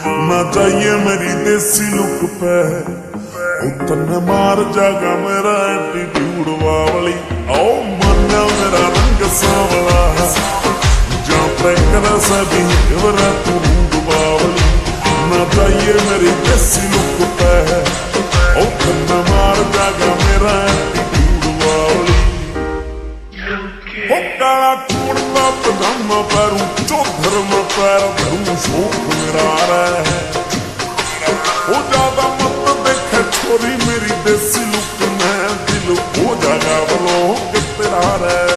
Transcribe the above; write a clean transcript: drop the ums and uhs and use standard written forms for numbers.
ना चाहिए मेरी देसी लुक पे उतने मार जागा मेरा एटीट्यूड वाली ओ मन्या मेरा रंग सांवला जा प्रैक्टर सभी वरा तू बावली ना चाहिए मेरी देसी लुक पे उतने मार जागा मेरा एटीट्यूड वाली ओ काला खून का पजामा पैरूं चौधर में पैर धरूं शौक